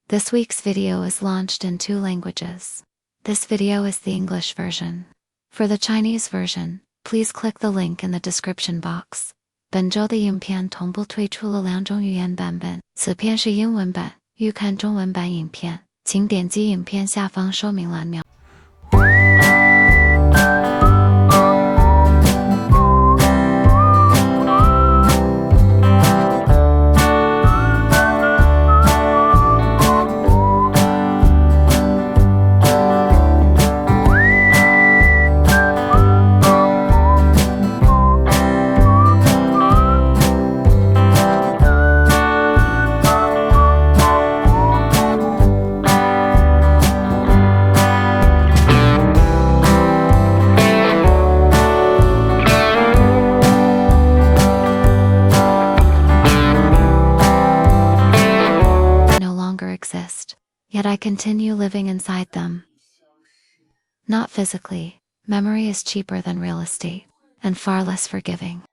This week's video is launched in 2 languages. This video is the English version. For the Chinese version, please click the link in the description box. 本周的影片同步推出了2种语言版本，此片是英文版，欲看中文版影片，请点击影片下方说明栏描。Exist, yet I continue living inside them. Not physically, memory is cheaper than real estate, and far less forgiving.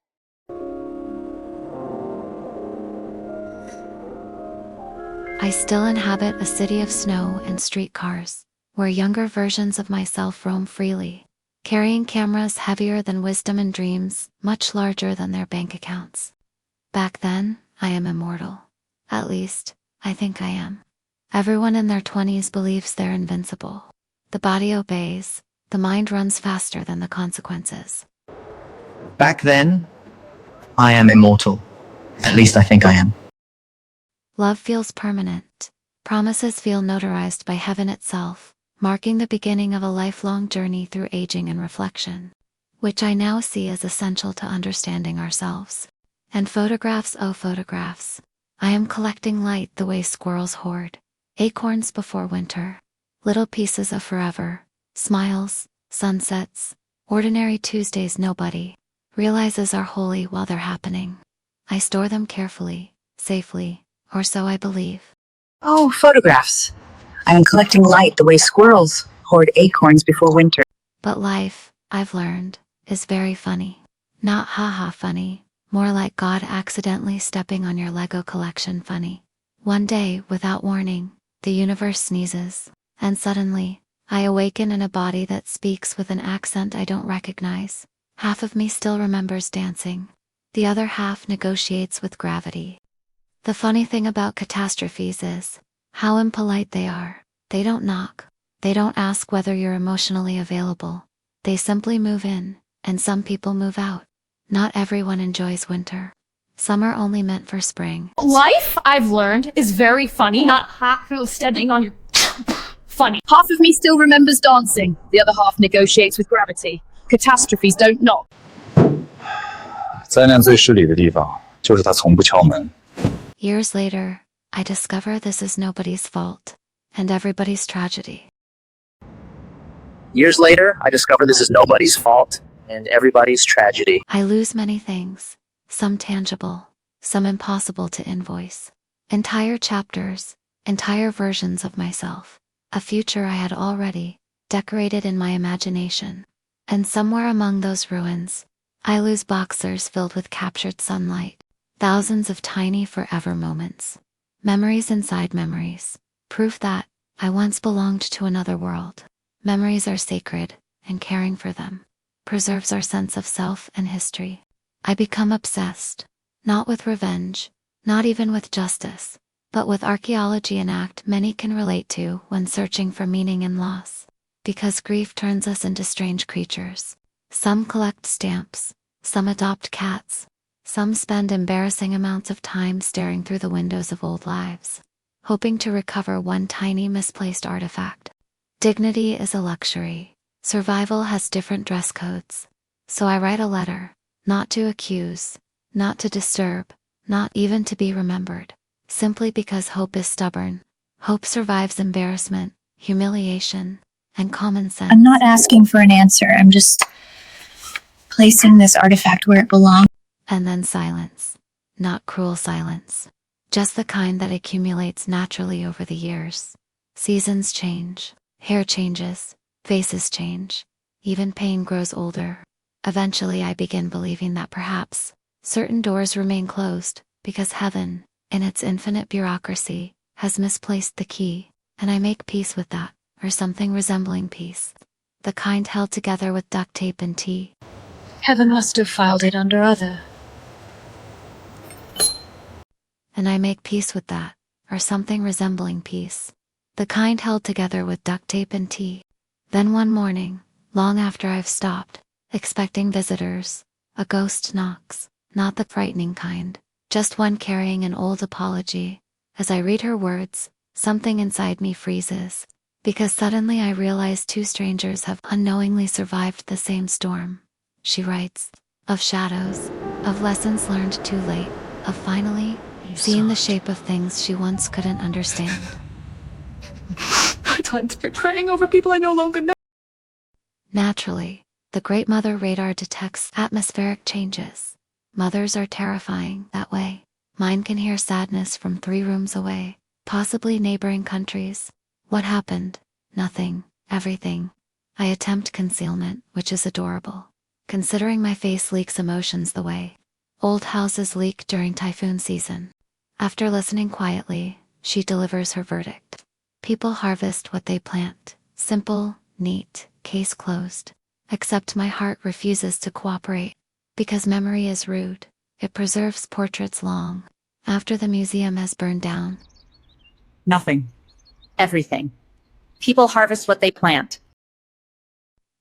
I still inhabit a city of snow and streetcars, where younger versions of myself roam freely, carrying cameras heavier than wisdom and dreams, much larger than their bank accounts. Back then, I am immortal. At least, I think I am. Everyone in their 20s believes they're invincible. The body obeys, the mind runs faster than the consequences. Back then, I am immortal. At least I think I am. Love feels permanent. Promises feel notarized by heaven itself, marking the beginning of a lifelong journey through aging and reflection, which I now see as essential to understanding ourselves. And photographs, oh photographs. I am collecting light the way squirrels hoard acorns before winter, little pieces of forever, smiles, sunsets, ordinary Tuesdays nobody realizes are holy while they're happening. I store them carefully, safely, or so I believe. Oh, photographs. I am collecting light the way squirrels hoard acorns before winter. But life, I've learned, is very funny. Not haha funny, more like God accidentally stepping on your Lego collection funny. One day, without warning, the universe sneezes, and suddenly, I awaken in a body that speaks with an accent I don't recognize. Half of me still remembers dancing. The other half negotiates with gravity. The funny thing about catastrophes is how impolite they are. They don't knock. They don't ask whether you're emotionally available. They simply move in, and some people move out. Not everyone enjoys winter. Some are only meant for spring. Life, I've learned, is very funny. Not half standing on your funny. Half of me still remembers dancing. The other half negotiates with gravity. Catastrophes don't knock. 灾难最失礼的地方就是它从不敲门。 Years later, I discover this is nobody's fault, and everybody's tragedy. Years later, I discover this is nobody's fault and everybody's tragedy. I lose many things, some tangible, some impossible to invoice. Entire chapters, entire versions of myself, a future I had already decorated in my imagination. And somewhere among those ruins, I lose boxers filled with captured sunlight, thousands of tiny forever moments. Memories inside memories, proof that I once belonged to another world. Memories are sacred, and caring for them preserves our sense of self and history. I become obsessed, not with revenge, not even with justice, but with archaeology, an act many can relate to when searching for meaning in loss. Because grief turns us into strange creatures. Some collect stamps, some adopt cats, some spend embarrassing amounts of time staring through the windows of old lives, hoping to recover one tiny misplaced artifact. Dignity is a luxury. Survival has different dress codes. So I write a letter, not to accuse, not to disturb, not even to be remembered, simply because hope is stubborn. Hope survives embarrassment, humiliation, and common sense. I'm not asking for an answer. I'm just placing this artifact where it belongs. And then silence. Not cruel silence. Just the kind that accumulates naturally over the years. Seasons change, hair changes, faces change, even pain grows older. Eventually I begin believing that perhaps certain doors remain closed because heaven, in its infinite bureaucracy, has misplaced the key, and I make peace with that, or something resembling peace. The kind held together with duct tape and tea. Heather must have filed it under other. And I make peace with that, or something resembling peace. The kind held together with duct tape and tea. Then one morning, long after I've stopped, expecting visitors, a ghost knocks, not the frightening kind, just one carrying an old apology. As I read her words, something inside me freezes, because suddenly I realize two strangers have unknowingly survived the same storm. She writes, of shadows, of lessons learned too late, of finally seeing the shape of things she once couldn't understand. I time to start crying over people I no longer know. Naturally, the Great Mother radar detects atmospheric changes. Mothers are terrifying that way. Mine can hear sadness from 3 rooms away, possibly neighboring countries. What happened? Nothing. Everything. I attempt concealment, which is adorable, considering my face leaks emotions the way old houses leak during typhoon season. After listening quietly, she delivers her verdict. People harvest what they plant. Simple, neat, case closed. Except my heart refuses to cooperate. Because memory is rude, it preserves portraits long after the museum has burned down. Nothing. Everything. People harvest what they plant.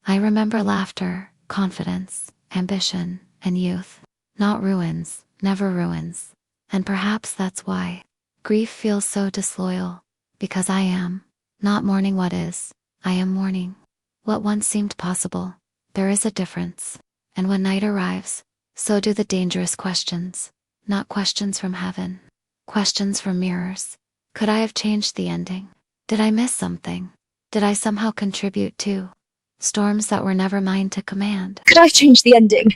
I remember laughter, confidence, ambition, and youth. Not ruins, never ruins. And perhaps that's why grief feels so disloyal. Because I am not mourning what is, I am mourning what once seemed possible. There is a difference. And when night arrives, so do the dangerous questions. Not questions from heaven. Questions from mirrors. Could I have changed the ending? Did I miss something? Did I somehow contribute to storms that were never mine to command? Could I change the ending?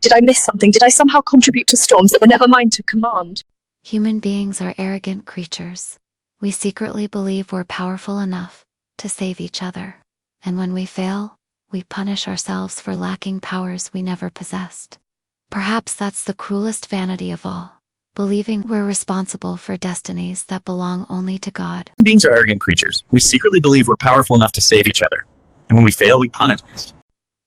Did I miss something? Did I somehow contribute to storms that were never mine to command? Human beings are arrogant creatures. We secretly believe we're powerful enough to save each other. And when we fail, we punish ourselves for lacking powers we never possessed. Perhaps that's the cruelest vanity of all, believing we're responsible for destinies that belong only to God. Beings are arrogant creatures. We secretly believe we're powerful enough to save each other. And when we fail, we punish.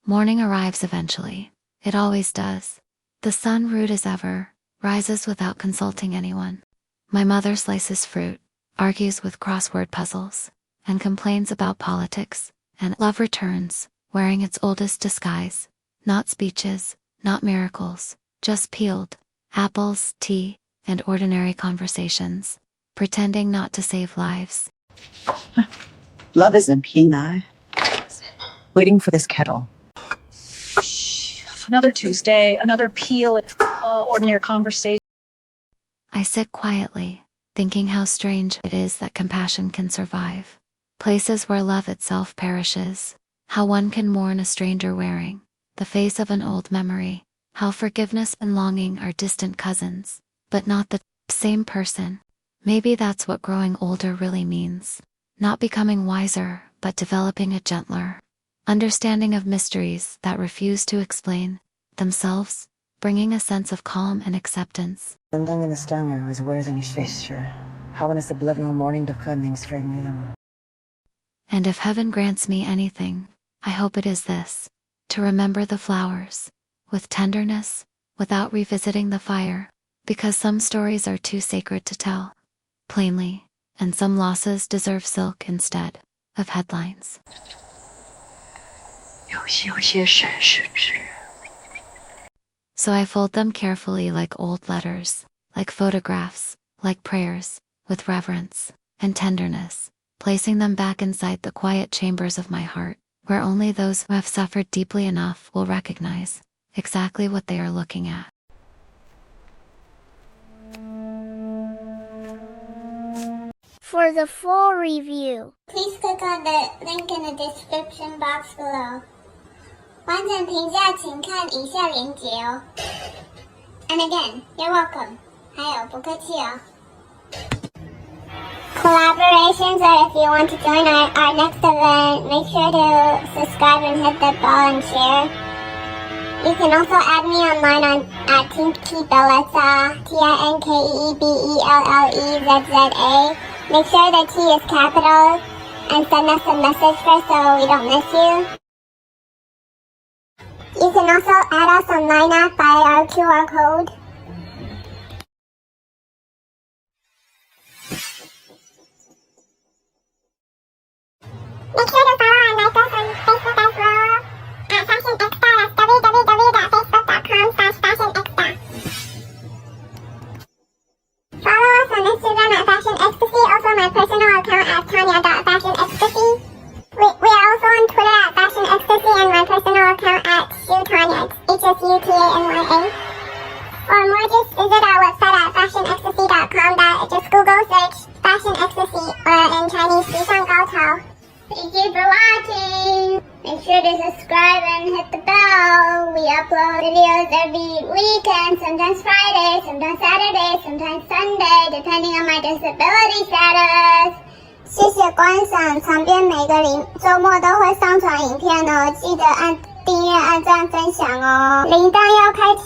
Morning arrives eventually. It always does. The sun, rude as ever, rises without consulting anyone. My mother slices fruit, argues with crossword puzzles, and complains about politics, and love returns, wearing its oldest disguise. Not speeches, not miracles, just peeled apples, tea, and ordinary conversations, pretending not to save lives. Love is in Pina. Waiting for this kettle. Another Tuesday, another peel, ordinary conversation. I sit quietly, thinking how strange it is that compassion can survive. Places where love itself perishes. How one can mourn a stranger wearing the face of an old memory. How forgiveness and longing are distant cousins, but not the same person. Maybe that's what growing older really means. Not becoming wiser, but developing a gentler understanding of mysteries that refuse to explain themselves, bringing a sense of calm and acceptance. Something in the stomach was worse than his fixture. How is the blood no morning to cunning straight me them? And if heaven grants me anything, I hope it is this: to remember the flowers with tenderness, without revisiting the fire, because some stories are too sacred to tell plainly, and some losses deserve silk instead of headlines. So I fold them carefully like old letters, like photographs, like prayers, with reverence and tenderness, placing them back inside the quiet chambers of my heart, where only those who have suffered deeply enough will recognize exactly what they are looking at. For the full review, please click on the link in the description box below. 完整评价请看以下连结哦。And again, you're welcome. 还有不客气哦。Collaborations, or if you want to join our next event, make sure to subscribe and hit the bell and share. You can also add me online at Tinkeebellezza, Tinkeebellezza. Make sure the T is capital and send us a message first so we don't miss you. You can also add us on Line app by our QR code. Make sure to follow and like us on Facebook as well at fashionecsta. That's www.facebook.com/fashionecsta. Follow us on Instagram at fashionecstasy. Also my personal account at tanya.fashionecstasy. We are also on Twitter at fashionecstasy and my personal account at shutanya. HSUTANYA. For more, just visit our website at fashionecstasy.com. Just Google search Fashion Ecstasy or in Chinese 时尚高潮. Thank you for watching. Make sure to subscribe and hit the bell. We upload videos every weekend, sometimes Friday, sometimes Saturday, sometimes Sunday, depending on my disability status. 谢谢观赏，长边每个周末都会上传影片哦，记得按订阅、按赞、分享哦，铃铛要开启。